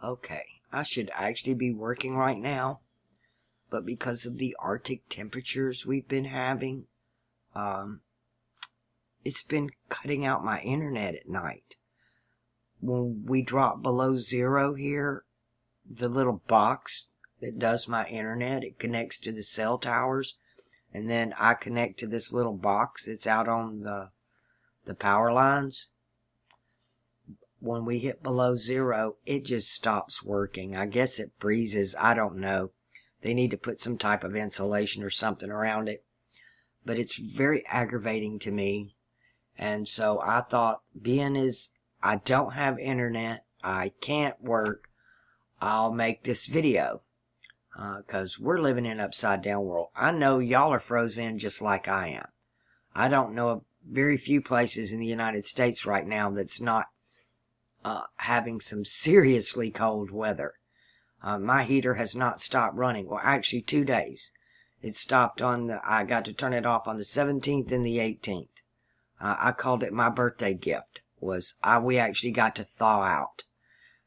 Okay, I should actually be working right now, but because of the Arctic temperatures we've been having, it's been cutting out my internet at night. When we drop below zero here, the little box that does my internet, it connects to the cell towers, and then I connect to this little box that's out on the power lines. When we hit below zero, it just stops working. I guess it freezes. I don't know. They need to put some type of insulation or something around it. But it's very aggravating to me. And so I thought, being as I don't have internet, I can't work, I'll make this video. Because we're living in an upside down world. I know y'all are frozen just like I am. I don't know of very few places in the United States right now that's not having some seriously cold weather. My heater has not stopped running. Well, actually 2 days. It stopped I got to turn it off on the 17th and the 18th. I called it my birthday gift. We actually got to thaw out.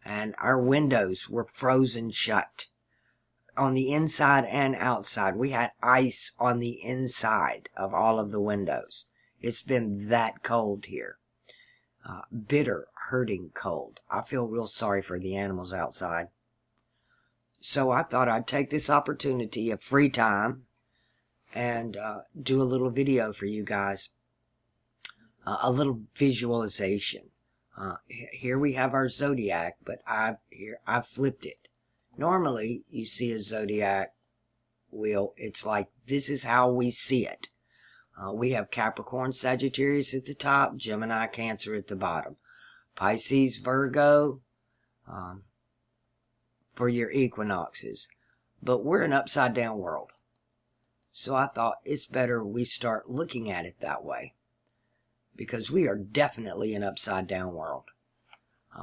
And our windows were frozen shut. On the inside and outside. We had ice on the inside of all of the windows. It's been that cold here. Bitter, hurting cold. I feel real sorry for the animals outside. So I thought I'd take this opportunity of free time and do a little video for you guys. A little visualization. Here we have our zodiac, but I've flipped it. Normally, you see a zodiac wheel. It's like, this is how we see it. We have Capricorn, Sagittarius at the top, Gemini, Cancer at the bottom. Pisces, Virgo, for your equinoxes. But we're an upside down world. So I thought it's better we start looking at it that way. Because we are definitely an upside down world.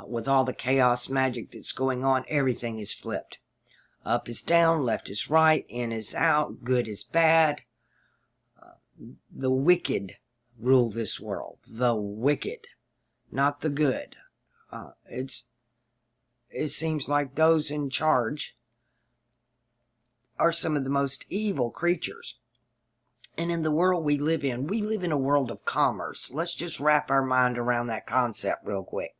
With all the chaos magic that's going on, everything is flipped. Up is down, left is right, in is out, good is bad. The wicked rule this world. The wicked, not the good. It seems like those in charge are some of the most evil creatures. And in the world we live in a world of commerce. Let's just wrap our mind around that concept real quick.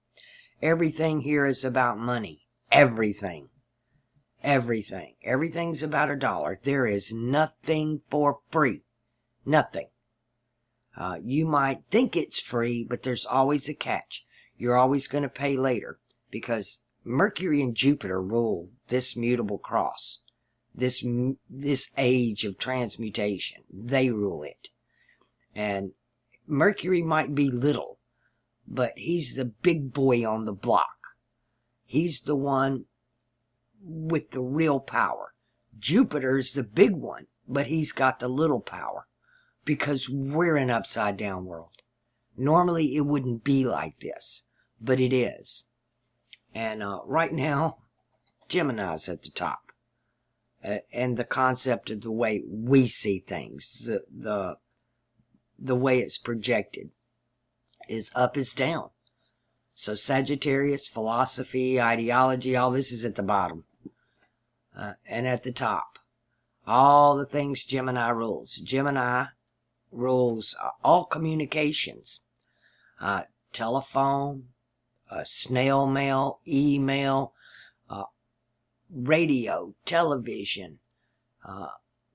Everything here is about money. Everything. Everything. Everything's about $1. There is nothing for free. Nothing. You might think it's free, but there's always a catch. You're always going to pay later, because Mercury and Jupiter rule this mutable cross. This age of transmutation. They rule it. And Mercury might be little, but he's the big boy on the block. He's the one with the real power. Jupiter's the big one, but he's got the little power. Because we're an upside down world. Normally it wouldn't be like this, but it is. And right now, Gemini's at the top. And the concept of the way we see things, the way it's projected, is up is down. So Sagittarius, philosophy, ideology, all this is at the bottom. And at the top, all the things Gemini rules. Gemini rules all communications. Telephone, snail mail, email, radio, television,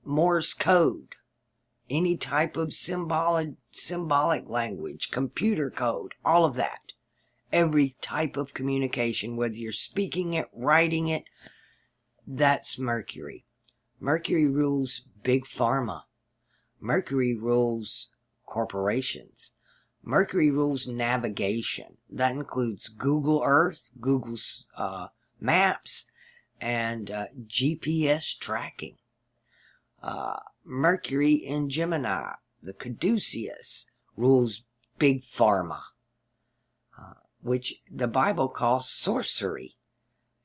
Morse code, any type of symbolic language, computer code, all of that. Every type of communication, whether you're speaking it, writing it, that's Mercury. Mercury rules big pharma. Mercury rules corporations. Mercury rules navigation. That includes Google Earth, Google's Maps, and GPS tracking. Mercury in Gemini, the caduceus, rules big pharma, which the Bible calls sorcery.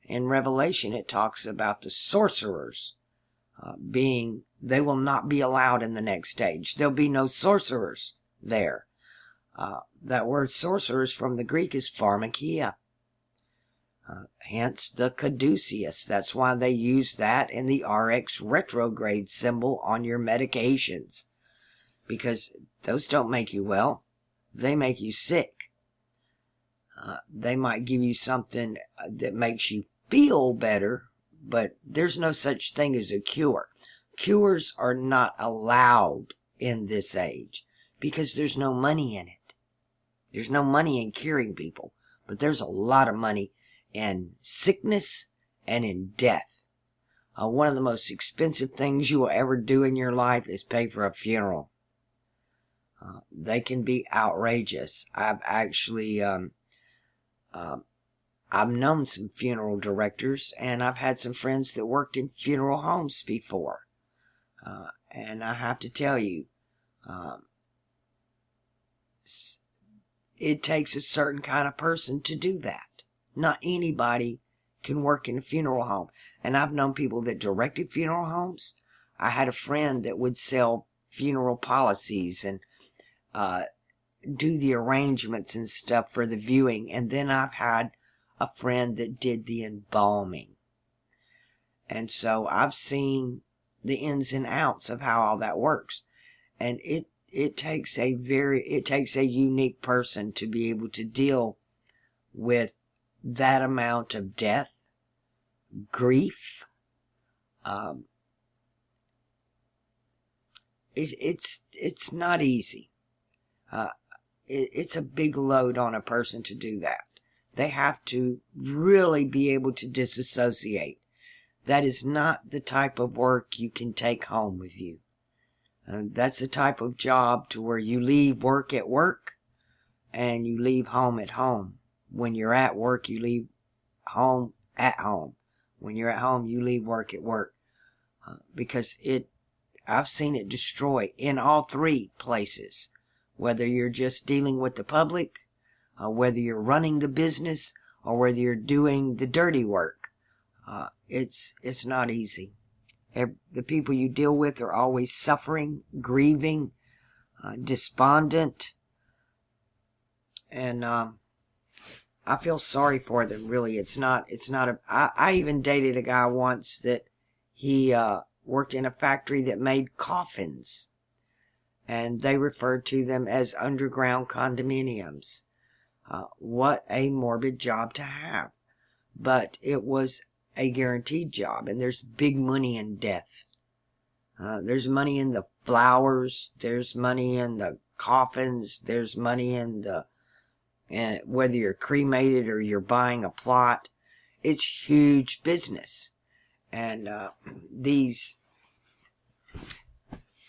In Revelation, it talks about the sorcerers they will not be allowed in the next stage. There'll be no sorcerers there. That word sorcerers from the Greek is pharmakia. Hence the caduceus. That's why they use that in the RX retrograde symbol on your medications. Because those don't make you well. They make you sick. They might give you something that makes you feel better, but there's no such thing as a cure. Cures are not allowed in this age because there's no money in it. There's no money in curing people, but there's a lot of money in sickness and in death. One of the most expensive things you will ever do in your life is pay for a funeral. They can be outrageous. I've actually, I've known some funeral directors, and I've had some friends that worked in funeral homes before. And I have to tell you, it takes a certain kind of person to do that. Not anybody can work in a funeral home. And I've known people that directed funeral homes. I had a friend that would sell funeral policies and do the arrangements and stuff for the viewing. And then I've had a friend that did the embalming. And so I've seen the ins and outs of how all that works. And it takes a unique person to be able to deal with that amount of death, grief. It's not easy. It's a big load on a person to do that. They have to really be able to disassociate. That is not the type of work you can take home with you. That's the type of job to where you leave work at work and you leave home at home. When you're at work, you leave home at home. When you're at home, you leave work at work. Because I've seen it destroy in all three places. Whether you're just dealing with the public, whether you're running the business, or whether you're doing the dirty work. It's not easy. The people you deal with are always suffering, grieving, despondent. And I feel sorry for them, really. I even dated a guy once that he worked in a factory that made coffins. And they referred to them as underground condominiums. What a morbid job to have. But it was a guaranteed job, and there's big money in death. There's money in the flowers, there's money in the coffins, there's money in whether you're cremated or you're buying a plot. It's huge business. And these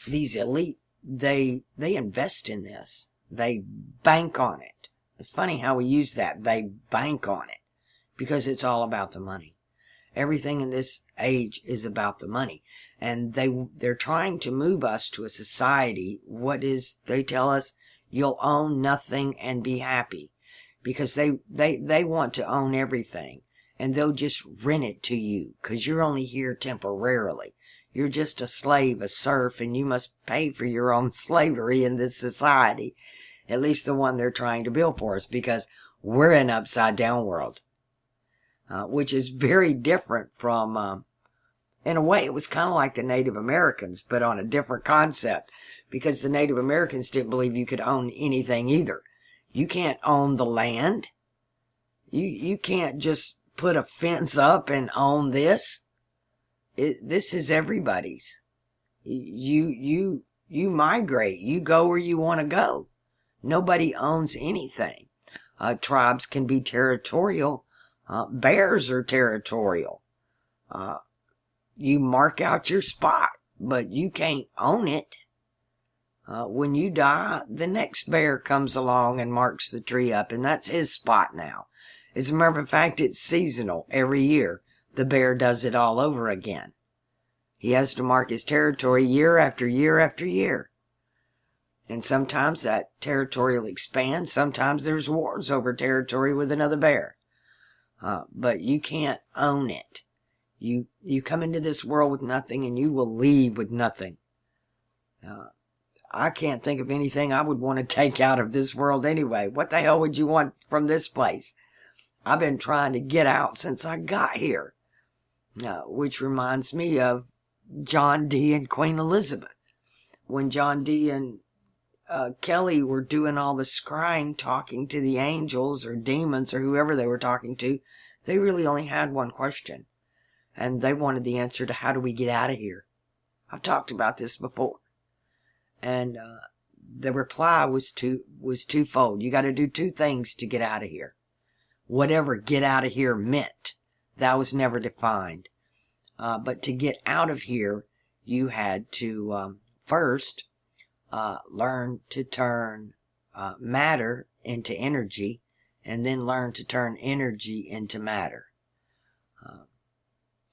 elite, they invest in this. They bank on it. It's funny how we use that. They bank on it because it's all about the money. Everything in this age is about the money. And they're trying to move us to a society. They tell us, you'll own nothing and be happy. Because they want to own everything. And they'll just rent it to you. Because you're only here temporarily. You're just a slave, a serf, and you must pay for your own slavery in this society. At least the one they're trying to build for us. Because we're in an upside down world. Which is very different from, in a way, it was kind of like the Native Americans, but on a different concept. Because the Native Americans didn't believe you could own anything either. You can't own the land. You can't just put a fence up and own this. This is everybody's. You migrate. You go where you want to go. Nobody owns anything. Tribes can be territorial. Bears are territorial. You mark out your spot, but you can't own it. When you die, the next bear comes along and marks the tree up, and that's his spot now. As a matter of fact, it's seasonal. Every year, the bear does it all over again. He has to mark his territory year after year after year. And sometimes that territory will expand. Sometimes there's wars over territory with another bear. But you can't own it. You come into this world with nothing, and you will leave with nothing. I can't think of anything I would want to take out of this world anyway. What the hell would you want from this place? I've been trying to get out since I got here. Which reminds me of John D. and Queen Elizabeth. When John D. and Kelly were doing all the scrying, talking to the angels or demons or whoever they were talking to, they really only had one question. And they wanted the answer to how do we get out of here? I've talked about this before. And the reply was twofold. You got to do two things to get out of here. Whatever get out of here meant, that was never defined. But to get out of here, you had to first learn to turn matter into energy, and then learn to turn energy into matter.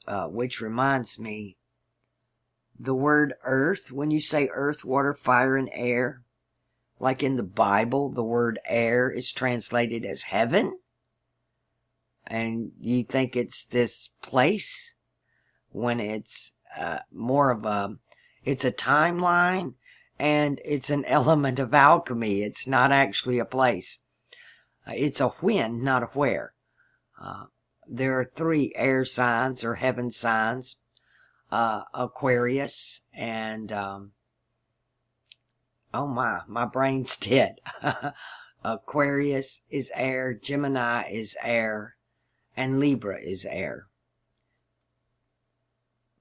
Which reminds me, the word earth, when you say earth, water, fire, and air, like in the Bible, the word air is translated as heaven. And you think it's this place, when it's more of it's a timeline, and it's an element of alchemy. It's not actually a place. It's a when, not a where. There are 3 air signs or heaven signs. Aquarius and, my brain's dead. Aquarius is air, Gemini is air, and Libra is air.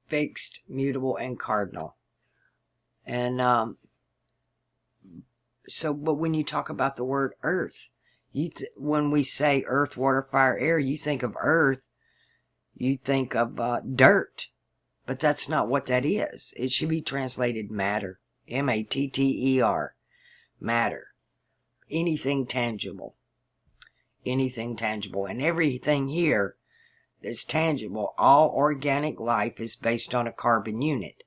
Fixed, mutable, and cardinal. And, but when you talk about the word earth, when we say earth, water, fire, air, you think of earth, you think of dirt. But that's not what that is. It should be translated matter. M-A-T-T-E-R. Matter. Anything tangible. Anything tangible. And everything here that's tangible, all organic life is based on a carbon unit.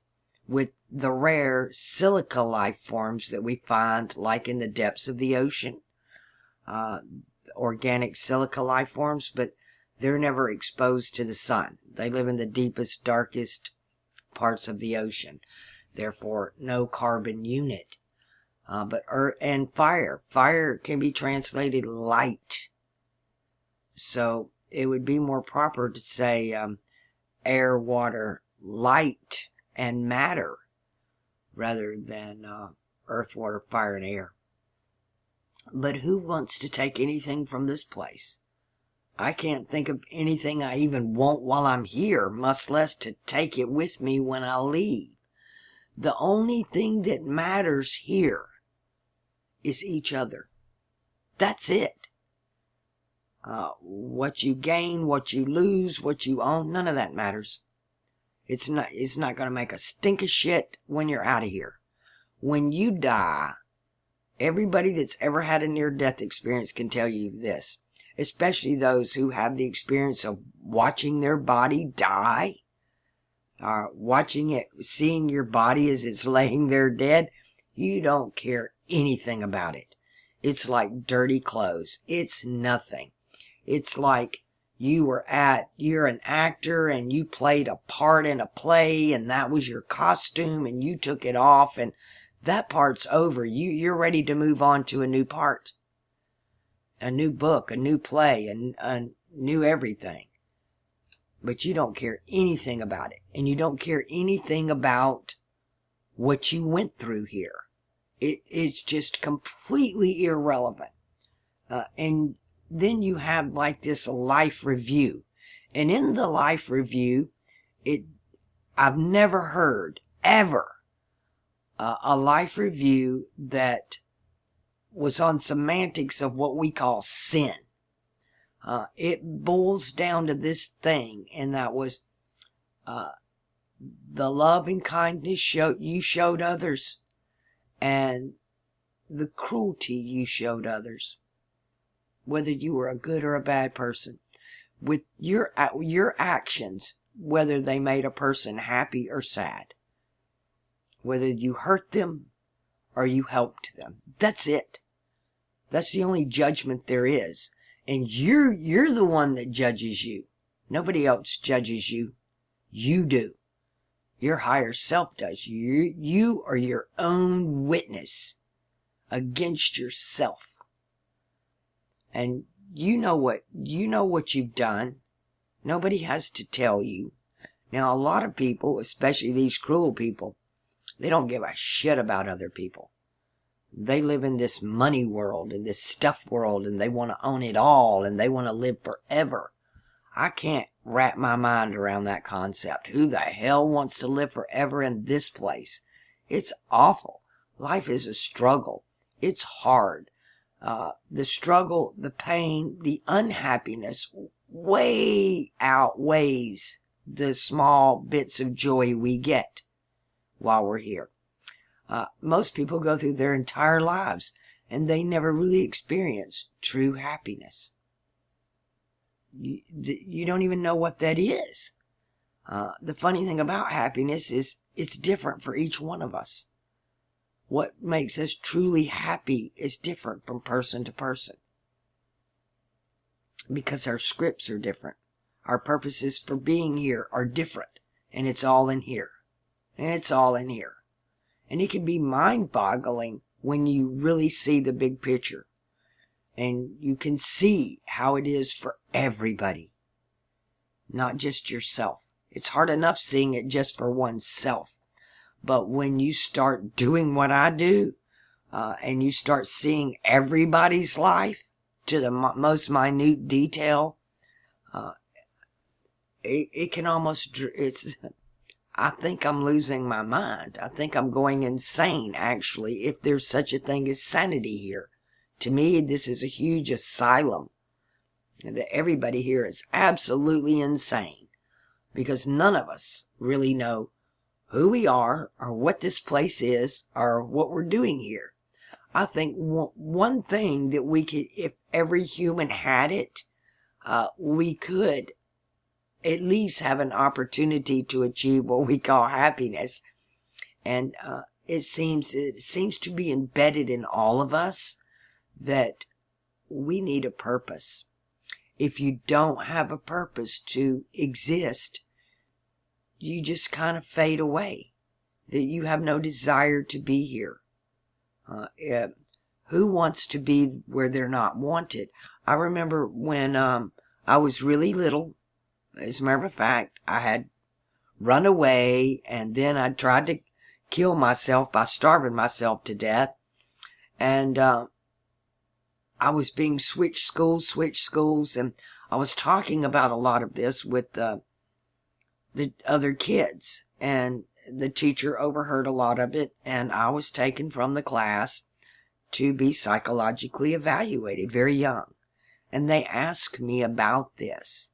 With the rare silica life forms that we find like in the depths of the ocean. Organic silica life forms, but they're never exposed to the sun. They live in the deepest, darkest parts of the ocean. Therefore, no carbon unit. But earth and fire. Fire can be translated light. So it would be more proper to say air, water, light, and matter, rather than earth, water, fire, and air. But who wants to take anything from this place? I can't think of anything I even want while I'm here, much less to take it with me when I leave. The only thing that matters here is each other. That's it. What you gain, what you lose, what you own, none of that matters. It's not going to make a stink of shit when you're out of here. When you die, everybody that's ever had a near-death experience can tell you this. Especially those who have the experience of watching their body die. Watching it, seeing your body as it's laying there dead. You don't care anything about it. It's like dirty clothes. It's nothing. It's like you're an actor and you played a part in a play and that was your costume and you took it off and that part's over. You're ready to move on to a new part. A new book, a new play, a new everything. But you don't care anything about it. And you don't care anything about what you went through here. It's just completely irrelevant. And then you have like this life review. And in the life review, I've never heard, ever, a life review that was on semantics of what we call sin. It boils down to this thing, and that was the love and kindness you showed others, and the cruelty you showed others, whether you were a good or a bad person, with your actions, whether they made a person happy or sad, whether you hurt them or you helped them. That's it. That's the only judgment there is. And you're the one that judges you. Nobody else judges you. You do. Your higher self does. You are your own witness against yourself. And you know what you've done. Nobody has to tell you. Now, a lot of people, especially these cruel people, they don't give a shit about other people. They live in this money world, in this stuff world, and they want to own it all, and they want to live forever. I can't wrap my mind around that concept. Who the hell wants to live forever in this place? It's awful. Life is a struggle. It's hard. The struggle, the pain, the unhappiness way outweighs the small bits of joy we get while we're here. Most people go through their entire lives and they never really experience true happiness. You don't even know what that is. The funny thing about happiness is it's different for each one of us. What makes us truly happy is different from person to person. Because our scripts are different. Our purposes for being here are different. And it's all in here. And it's all in here. And it can be mind-boggling when you really see the big picture. And you can see how it is for everybody. Not just yourself. It's hard enough seeing it just for oneself. But when you start doing what I do, and you start seeing everybody's life to the most minute detail, it can almost, I think I'm losing my mind. I think I'm going insane, actually, if there's such a thing as sanity here. To me, this is a huge asylum. That everybody here is absolutely insane. Because none of us really know who we are, or what this place is, or what we're doing here. I think one thing that we could, if every human had it, we could at least have an opportunity to achieve what we call happiness. And it seems to be embedded in all of us that we need a purpose. If you don't have a purpose to exist, you just kind of fade away. That you have no desire to be here. Who wants to be where they're not wanted? I remember when I was really little. As a matter of fact, I had run away, and then I tried to kill myself by starving myself to death. And I was being switched schools, and I was talking about a lot of this with the other kids, and the teacher overheard a lot of it, and I was taken from the class to be psychologically evaluated very young. And they asked me about this,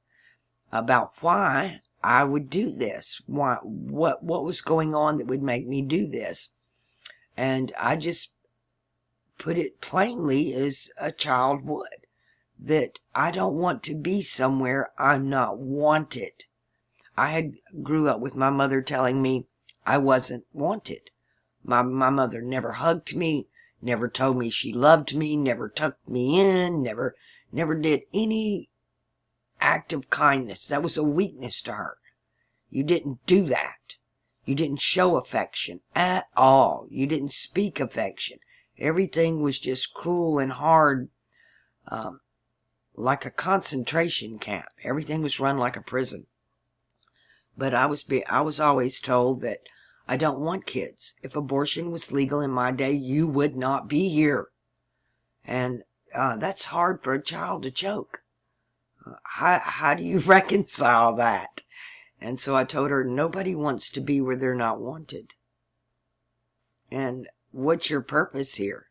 about why I would do this, what was going on that would make me do this. And I just put it plainly as a child would, that I don't want to be somewhere I'm not wanted. I had grew up with my mother telling me I wasn't wanted. My mother never hugged me, never told me she loved me, never tucked me in, never did any act of kindness. That was a weakness to her. You didn't do that. You didn't show affection at all. You didn't speak affection. Everything was just cruel and hard, like a concentration camp. Everything was run like a prison. But I was always told that I don't want kids. If abortion was legal in my day, you would not be here. And that's hard for a child to choke. How do you reconcile that? And so I told her, nobody wants to be where they're not wanted. And what's your purpose here?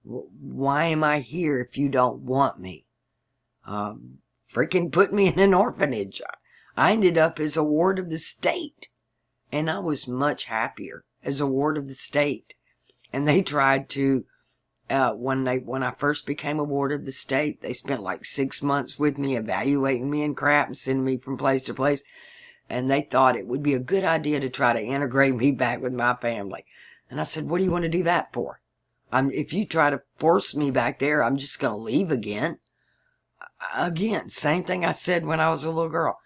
Why am I here if you don't want me? Freaking put me in an orphanage. I ended up as a ward of the state. And I was much happier as a ward of the state. And they tried to, when I first became a ward of the state, they spent like 6 months with me, evaluating me and crap and sending me from place to place. And they thought it would be a good idea to try to integrate me back with my family. And I said, what do you want to do that for? If you try to force me back there, I'm just going to leave again. Again, same thing I said when I was a little girl.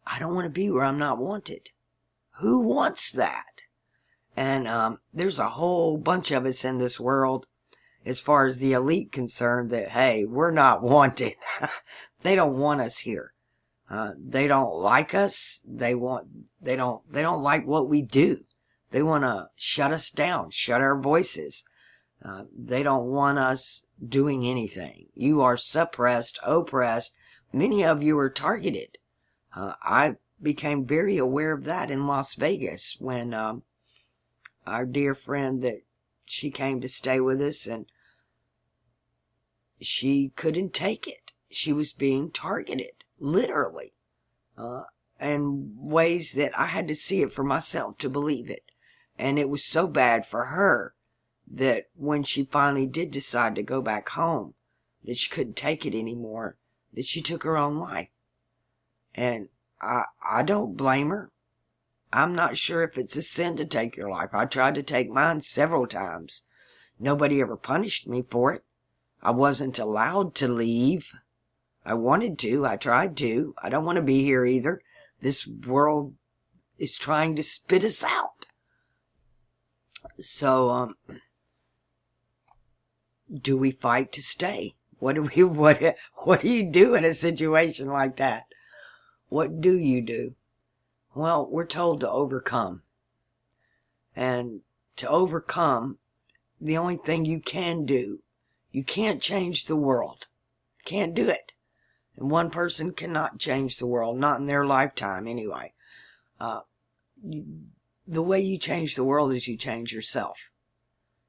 I don't want to be where I'm not wanted. Who wants that? And there's a whole bunch of us in this world. as far as the elite concerned, that, hey, we're not wanted. They don't want us here. They don't like us. They don't like what we do. They want to shut us down, shut our voices. They don't want us doing anything. You are suppressed, oppressed. Many of you are targeted. I became very aware of that in Las Vegas when our dear friend that she came to stay with us, and she couldn't take it. She was being targeted, literally, in ways that I had to see it for myself to believe it. And it was so bad for her that when she finally did decide to go back home, that she couldn't take it anymore, that she took her own life. And I don't blame her. I'm not sure if it's a sin to take your life. I tried to take mine several times. Nobody ever punished me for it. I wasn't allowed to leave. I wanted to. I tried to. I don't want to be here either. This world is trying to spit us out. So, do we fight to stay? What do you do in a situation like that? What do you do? Well, we're told to overcome. And to overcome, the only thing you can do, you can't change the world. Can't do it. And one person cannot change the world, not in their lifetime anyway. The way you change the world is you change yourself.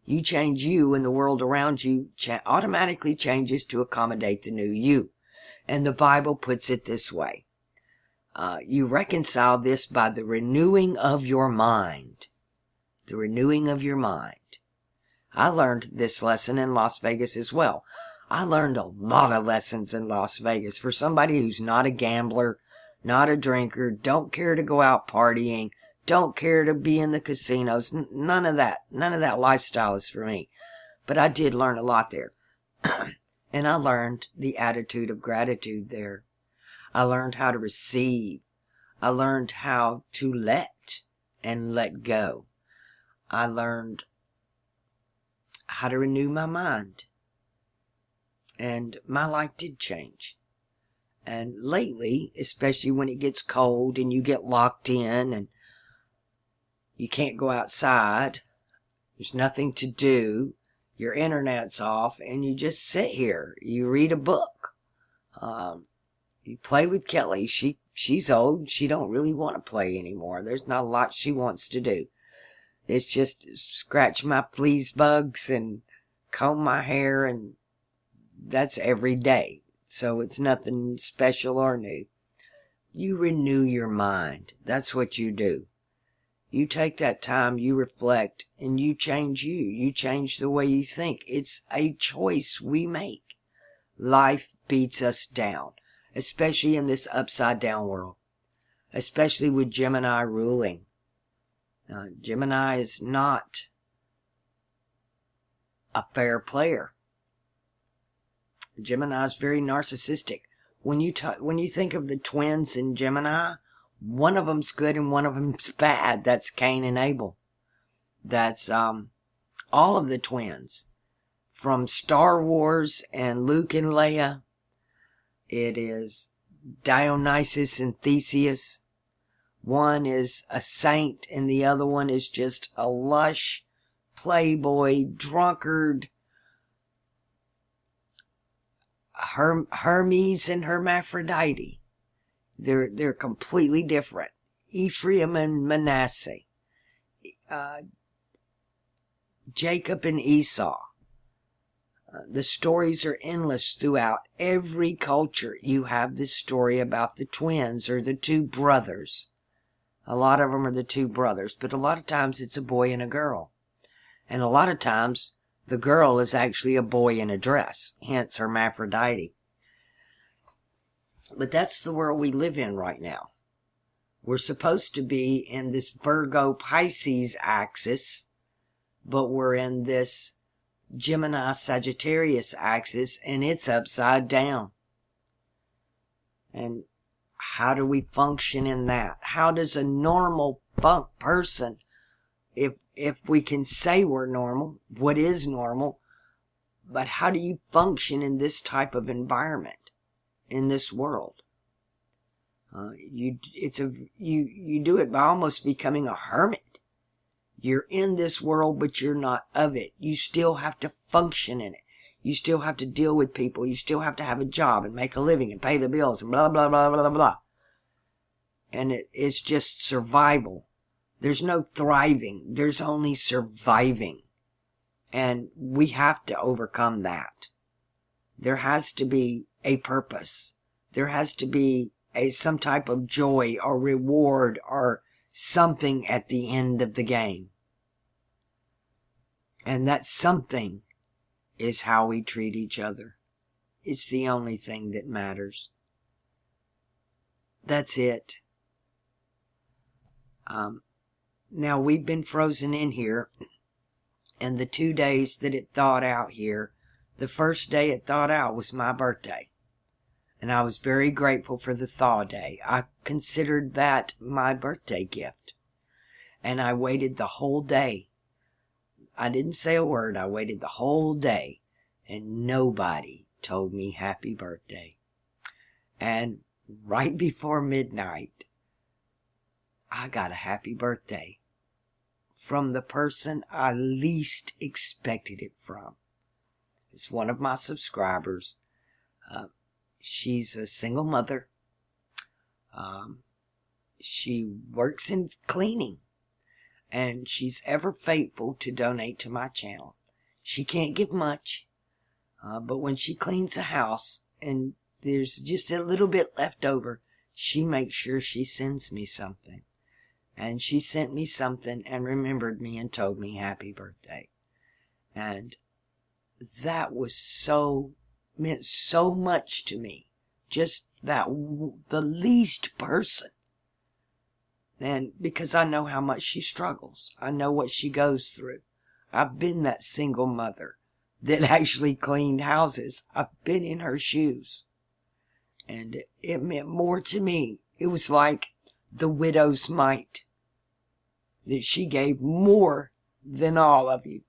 You change you, and the world around you automatically changes to accommodate the new you. And the Bible puts it this way. You reconcile this by the renewing of your mind. The renewing of your mind. I learned this lesson in Las Vegas as well. I learned a lot of lessons in Las Vegas. For somebody who's not a gambler, not a drinker, don't care to go out partying, don't care to be in the casinos, none of that. None of that lifestyle is for me. But I did learn a lot there. And I learned the attitude of gratitude there. I learned how to receive. I learned how to let and let go. I learned how to renew my mind. And my life did change. And lately, especially when it gets cold and you get locked in and you can't go outside, there's nothing to do, your internet's off, and you just sit here. You read a book. You play with Kelly. She's old. She don't really want to play anymore. There's not a lot she wants to do. It's just scratch my fleas bugs and comb my hair, and that's every day. So it's nothing special or new. You renew your mind. That's what you do. You take that time, you reflect, and you change you. You change the way you think. It's a choice we make. Life beats us down, especially in this upside down world, especially with Gemini ruling. Gemini is not a fair player. Gemini is very narcissistic. When you think of the twins in Gemini, one of them's good and one of them's bad. That's Cain and Abel. That's all of the twins. From Star Wars and Luke and Leia, it is Dionysus and Theseus. One is a saint and the other one is just a lush playboy, drunkard, Hermes and Hermaphrodite. They're completely different. Ephraim and Manasseh. Jacob and Esau. The stories are endless throughout every culture. You have this story about the twins or the two brothers. A lot of them are the two brothers, but a lot of times it's a boy and a girl. And a lot of times the girl is actually a boy in a dress, hence hermaphrodite. But that's the world we live in right now. We're supposed to be in this Virgo-Pisces axis, but we're in this Gemini-Sagittarius axis, and it's upside down. And how do we function in that? How does a normal person, if we can say we're normal, what is normal, But how do you function in this type of environment, in this world? You do it by almost becoming a hermit. You're in this world, but you're not of it. You still have to function in it. You still have to deal with people. You still have to have a job and make a living and pay the bills and blah, blah, blah, blah, blah. And it's just survival. There's no thriving. There's only surviving. And we have to overcome that. There has to be a purpose. There has to be some type of joy or reward or something at the end of the game. And that something is how we treat each other. It's the only thing that matters. That's it. Now we've been frozen in here, and the 2 days that it thawed out here, the first day it thawed out was my birthday. And I was very grateful for the thaw day. I considered that my birthday gift. And I waited the whole day. I didn't say a word. I waited the whole day. And nobody told me happy birthday. And right before midnight, I got a happy birthday from the person I least expected it from. It's one of my subscribers. She's a single mother. She works in cleaning. And she's ever faithful to donate to my channel. She can't give much. But when she cleans a house and there's just a little bit left over, she makes sure she sends me something. And she sent me something and remembered me and told me happy birthday. And that was meant so much to me. Just that, the least person. And because I know how much she struggles. I know what she goes through. I've been that single mother that actually cleaned houses. I've been in her shoes. And it meant more to me. It was like the widow's mite. That she gave more than all of you.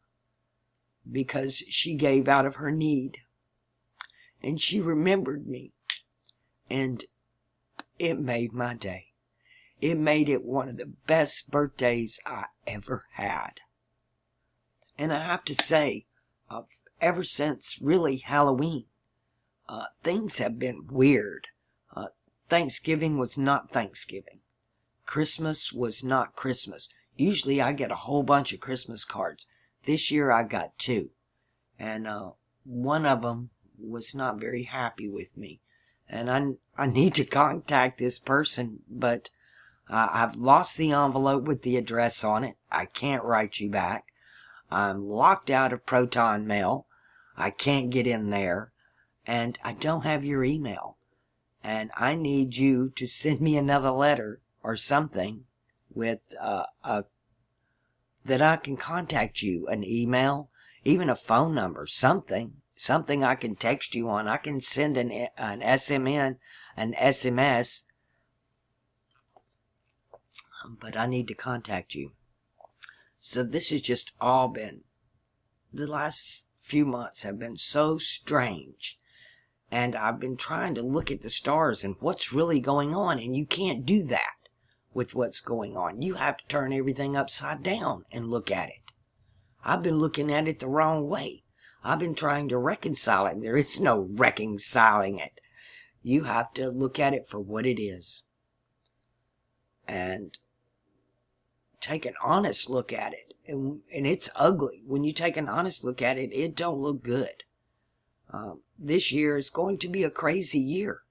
Because she gave out of her need. And she remembered me. And it made my day. It made it one of the best birthdays I ever had. And I have to say, ever since really Halloween, things have been weird. Thanksgiving was not Thanksgiving. Christmas was not Christmas. Usually I get a whole bunch of Christmas cards. This year I got 2. And one of them was not very happy with me. And I need to contact this person, but I've lost the envelope with the address on it. I can't write you back. I'm locked out of Proton Mail. I can't get in there. And I don't have your email. And I need you to send me another letter or something with that I can contact you. An email, even a phone number, something I can text you on. I can send an SMS, but I need to contact you. So this has just all been, the last few months have been so strange. And I've been trying to look at the stars and what's really going on, and you can't do that with what's going on. You have to turn everything upside down and look at it. I've been looking at it the wrong way. I've been trying to reconcile it. There is no reconciling it. You have to look at it for what it is. And take an honest look at it. And it's ugly. When you take an honest look at it, it don't look good. This year is going to be a crazy year.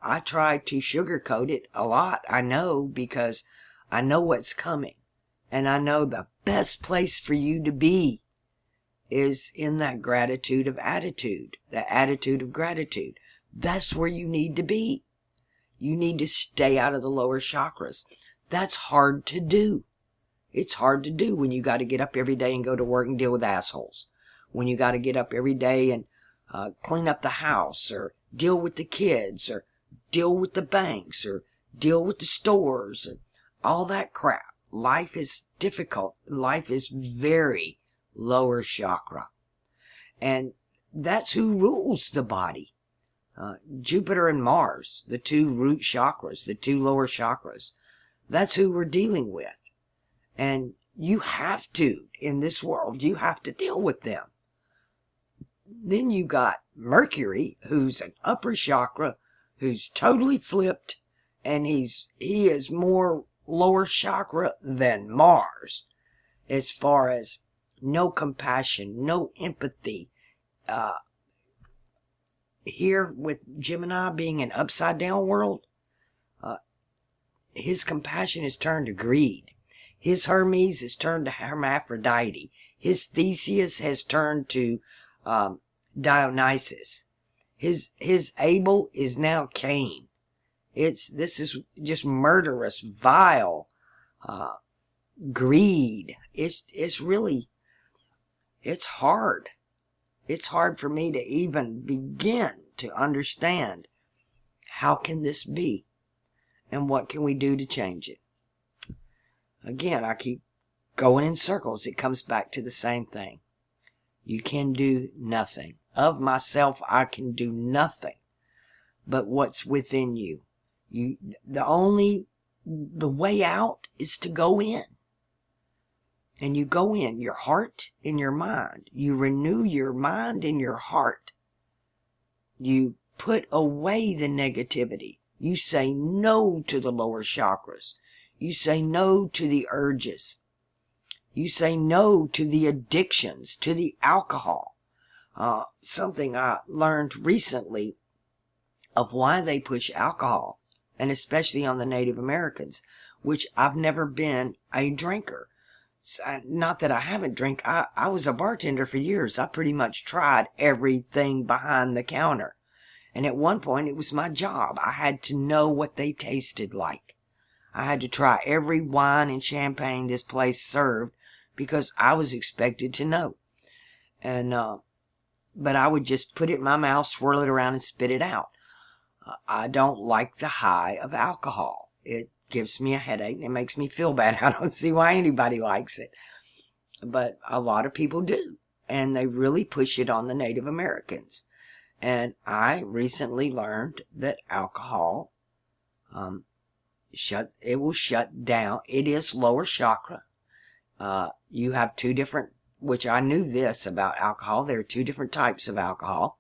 I try to sugarcoat it a lot. I know, because I know what's coming. And I know the best place for you to be is in that gratitude of attitude. The attitude of gratitude. That's where you need to be. You need to stay out of the lower chakras. That's hard to do. It's hard to do when you got to get up every day and go to work and deal with assholes. When you got to get up every day and clean up the house, or deal with the kids, or deal with the banks, or deal with the stores, and all that crap. Life is difficult. Life is very lower chakra. And that's who rules the body. Jupiter and Mars, the two root chakras, the two lower chakras. That's who we're dealing with. And you have to, in this world, you have to deal with them. Then you got Mercury, who's an upper chakra, who's totally flipped, and he is more lower chakra than Mars, as far as no compassion, no empathy. Here with Gemini being an upside down world, his compassion is turned to greed. His Hermes is turned to Hermaphrodite. His Theseus has turned to Dionysus. His Abel is now Cain. This is just murderous, vile, greed. It's really, it's hard. It's hard for me to even begin to understand how can this be and what can we do to change it. Again, I keep going in circles. It comes back to the same thing. You can do nothing. Of myself, I can do nothing but what's within you. The way out is to go in. And you go in your heart and your mind. You renew your mind and your heart. You put away the negativity. You say no to the lower chakras. You say no to the urges. You say no to the addictions, to the alcohol. Something I learned recently of why they push alcohol, and especially on the Native Americans, which I've never been a drinker. Not that I haven't drank. I was a bartender for years. I pretty much tried everything behind the counter. And at one point, it was my job. I had to know what they tasted like. I had to try every wine and champagne this place served because I was expected to know. And, but I would just put it in my mouth, swirl it around, and spit it out. I don't like the high of alcohol. It gives me a headache and it makes me feel bad. I don't see why anybody likes it. But a lot of people do. And they really push it on the Native Americans. And I recently learned that alcohol, it will shut down. It is lower chakra. You have two different, which I knew this about alcohol. There are two different types of alcohol.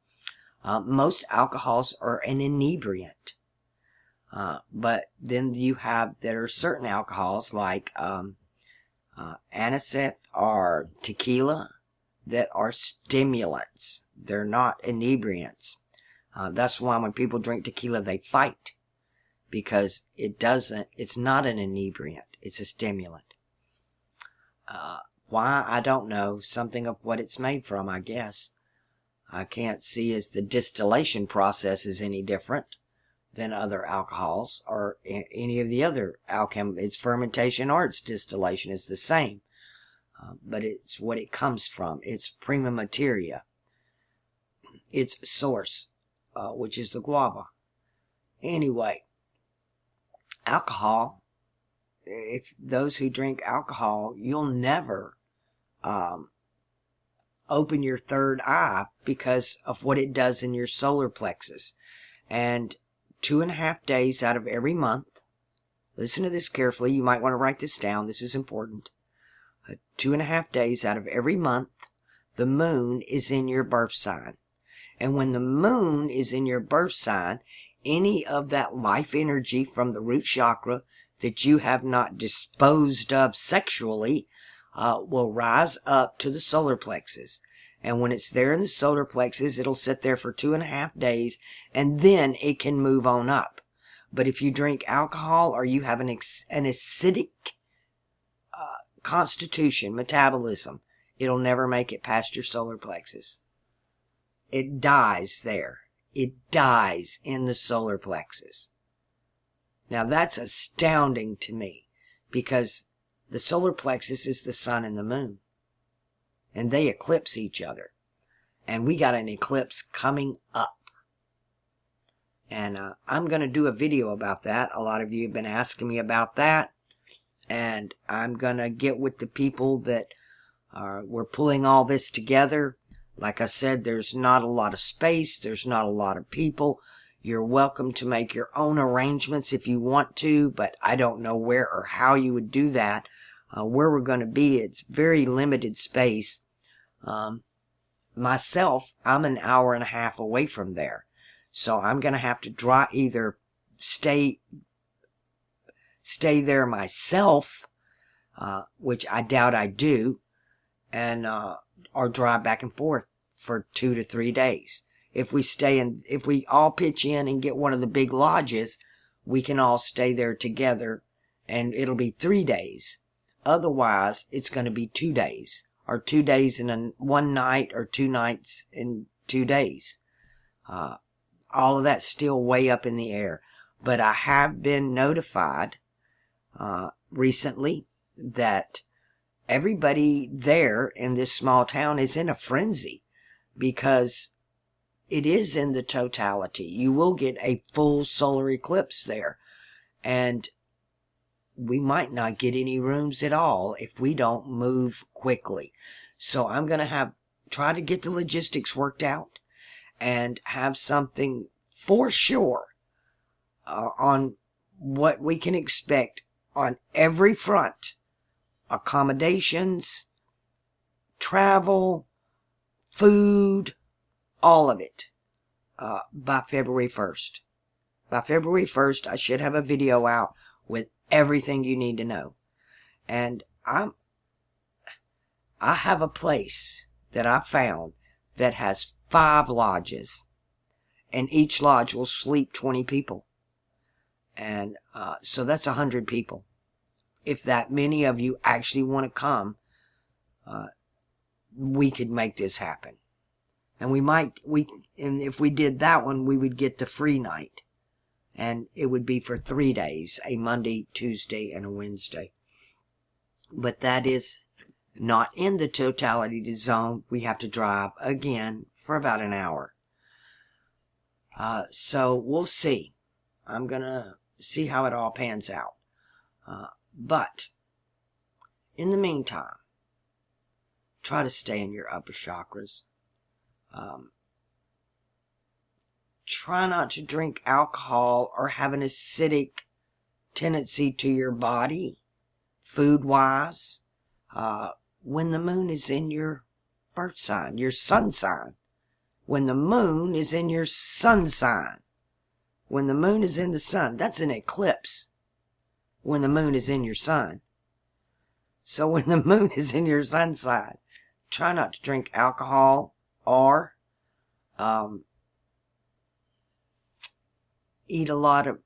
Most alcohols are an inebriant. But then there are certain alcohols like, anisette or tequila that are stimulants. They're not inebriants. That's why when people drink tequila, they fight. Because it's not an inebriant. It's a stimulant. Why? I don't know. Something of what it's made from, I guess. I can't see as the distillation process is any different than other alcohols or any of the other alchem. Its fermentation or its distillation is the same. But it's what it comes from. It's prima materia. Its source, which is the guava. Anyway, alcohol, if those who drink alcohol, you'll never open your third eye because of what it does in your solar plexus. And 2.5 days out of every month, listen to this carefully, you might want to write this down, this is important. 2.5 days out of every month, the moon is in your birth sign. And when the moon is in your birth sign, any of that life energy from the root chakra that you have not disposed of sexually will rise up to the solar plexus. And when it's there in the solar plexus, it'll sit there for 2.5 days, and then it can move on up. But if you drink alcohol or you have an acidic constitution, metabolism, it'll never make it past your solar plexus. It dies there. It dies in the solar plexus. Now that's astounding to me, because the solar plexus is the sun and the moon. And they eclipse each other. And we got an eclipse coming up. And I'm going to do a video about that. A lot of you have been asking me about that. And I'm going to get with the people that were pulling all this together. Like I said, there's not a lot of space. There's not a lot of people. You're welcome to make your own arrangements if you want to, but I don't know where or how you would do that. Where we're going to be, it's very limited space. Myself, I'm an hour and a half away from there. So I'm going to have to either stay there myself, which I doubt I do, and or drive back and forth for 2 to 3 days. If we all pitch in and get one of the big lodges, we can all stay there together, and it'll be 3 days. Otherwise, it's going to be 2 days, or 2 days in one night, or 2 nights in 2 days. All of that's still way up in the air. But I have been notified recently that everybody there in this small town is in a frenzy, because it is in the totality. You will get a full solar eclipse there, and we might not get any rooms at all if we don't move quickly. So I'm going to try to get the logistics worked out and have something for sure on what we can expect on every front. Accommodations, travel, food, all of it, by February 1st. By February 1st, I should have a video out with everything you need to know. And I have a place that I found that has 5 lodges, and each lodge will sleep 20 people. And so that's 100 people. If that many of you actually want to come, we could make this happen. And and if we did that one, we would get the free night. And it would be for 3 days, a Monday, Tuesday, and a Wednesday. But that is not in the totality zone. We have to drive again for about an hour. So we'll see. I'm going to see how it all pans out. But in the meantime, try to stay in your upper chakras. Try not to drink alcohol or have an acidic tendency to your body, food-wise, when the moon is in your birth sign, your sun sign. When the moon is in your sun sign. When the moon is in the sun, that's an eclipse. When the moon is in your sun. So when the moon is in your sun sign, try not to drink alcohol or eat a lot of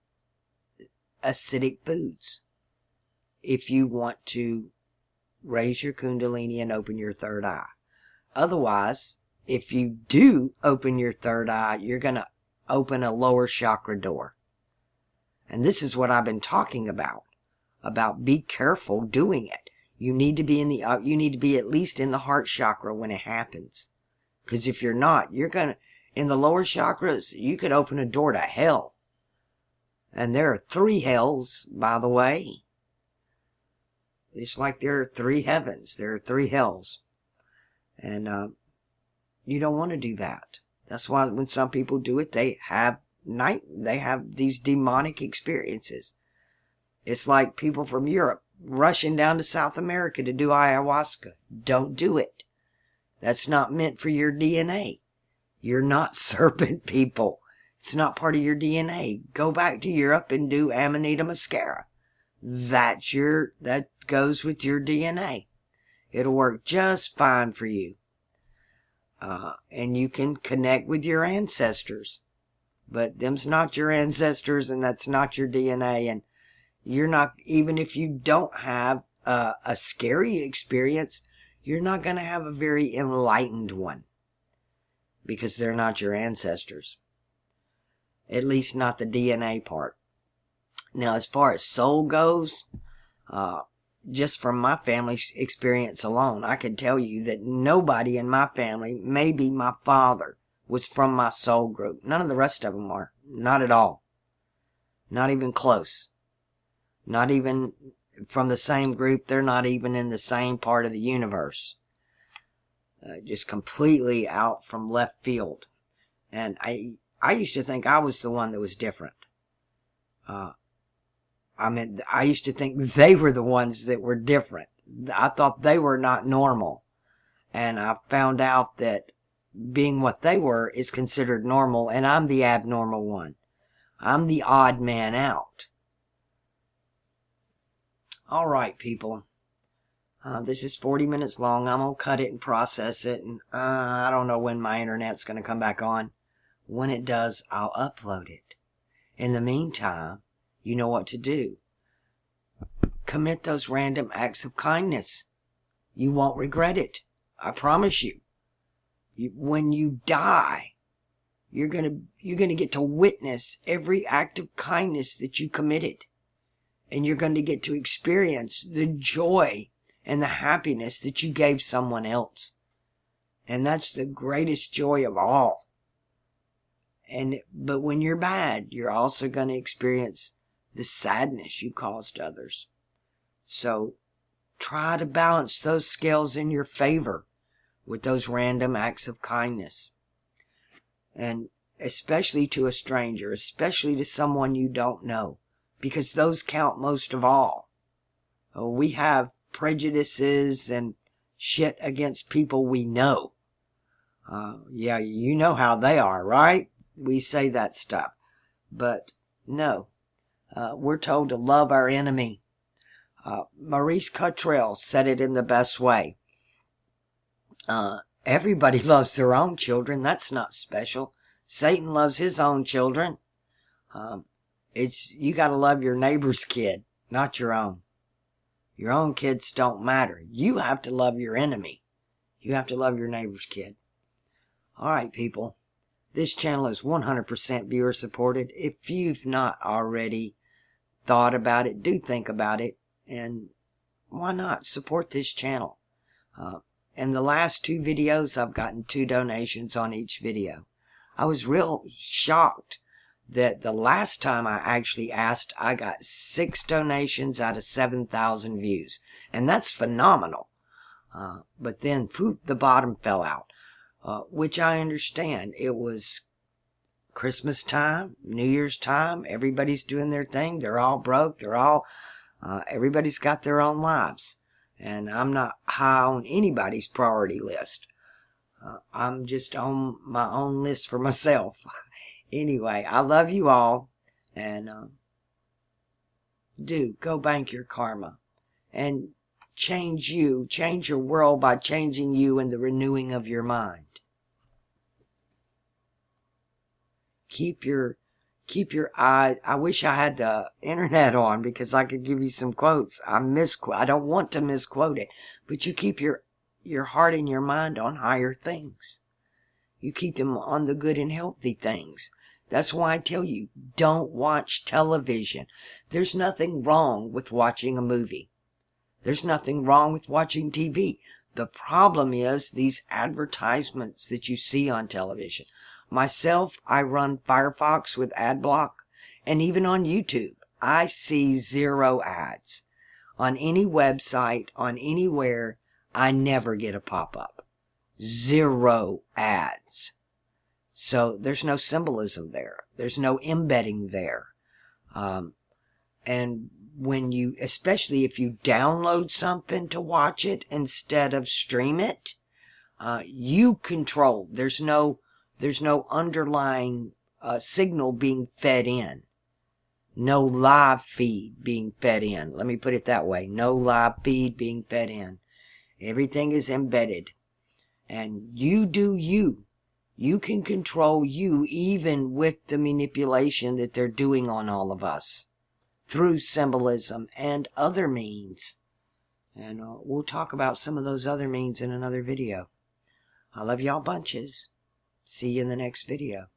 acidic foods if you want to raise your kundalini and open your third eye. Otherwise, if you do open your third eye, you're going to open a lower chakra door. And this is what I've been talking about be careful doing it. You need to be at least in the heart chakra when it happens. Because if you're not, in the lower chakras, you could open a door to hell. And there are 3 hells, by the way. It's like there are 3 heavens. There are 3 hells. And you don't want to do that. That's why when some people do it, they have these demonic experiences. It's like people from Europe rushing down to South America to do ayahuasca. Don't do it. That's not meant for your DNA. You're not serpent people. It's not part of your DNA. Go back to Europe and do Amanita muscaria. That goes with your DNA. It'll work just fine for you. And you can connect with your ancestors. But them's not your ancestors, and that's not your DNA. And you're not, even if you don't have a scary experience, you're not going to have a very enlightened one. Because they're not your ancestors. At least not the DNA part. Now, as far as soul goes, just from my family's experience alone, I can tell you that nobody in my family, maybe my father, was from my soul group. None of the rest of them are. Not at all. Not even close. Not even from the same group. They're not even in the same part of the universe. just completely out from left field. And I used to think I was the one that was different. I used to think they were the ones that were different. I thought they were not normal. And I found out that being what they were is considered normal, and I'm the abnormal one. I'm the odd man out. All right, people. This is 40 minutes long. I'm going to cut it and process it. And I don't know when my internet's going to come back on. When it does, I'll upload it. In the meantime, you know what to do. Commit those random acts of kindness. You won't regret it. I promise you. When you die, you're gonna get to witness every act of kindness that you committed. And you're going to get to experience the joy and the happiness that you gave someone else. And that's the greatest joy of all. But when you're bad, you're also going to experience the sadness you caused others. So try to balance those scales in your favor with those random acts of kindness. And especially to a stranger, especially to someone you don't know, because those count most of all. We have prejudices and shit against people we know. Yeah, you know how they are, right? We say that stuff. But no, we're told to love our enemy. Maurice Cottrell said it in the best way. Everybody loves their own children. That's not special. Satan loves his own children. You gotta love your neighbor's kid, not your own. Your own kids don't matter. You have to love your enemy. You have to love your neighbor's kid. Alright, people. This channel is 100% viewer supported. If you've not already thought about it, do think about it. And why not support this channel? In the last 2 videos, I've gotten 2 donations on each video. I was real shocked that the last time I actually asked, I got 6 donations out of 7,000 views. And that's phenomenal. But then, the bottom fell out. Which I understand. It was Christmas time, New Year's time. Everybody's doing their thing. They're all broke. Everybody's got their own lives. And I'm not high on anybody's priority list. I'm just on my own list for myself. Anyway, I love you all. And go bank your karma. And change your world by changing you and the renewing of your mind. Keep your eye. I wish I had the internet on because I could give you some quotes. I don't want to misquote it, but you keep your heart and your mind on higher things. You keep them on the good and healthy things. That's why I tell you, don't watch television. There's nothing wrong with watching a movie. There's nothing wrong with watching TV. The problem is these advertisements that you see on television. Myself, I run Firefox with ad block, and even on YouTube, I see 0 ads. On any website, on anywhere, I never get a pop-up. 0 ads. So there's no symbolism there. There's no embedding there. And especially if you download something to watch it instead of stream it, you control. There's no underlying signal being fed in. No live feed being fed in. Let me put it that way. No live feed being fed in. Everything is embedded. And you do you. You can control you even with the manipulation that they're doing on all of us. Through symbolism and other means. And we'll talk about some of those other means in another video. I love y'all bunches. See you in the next video.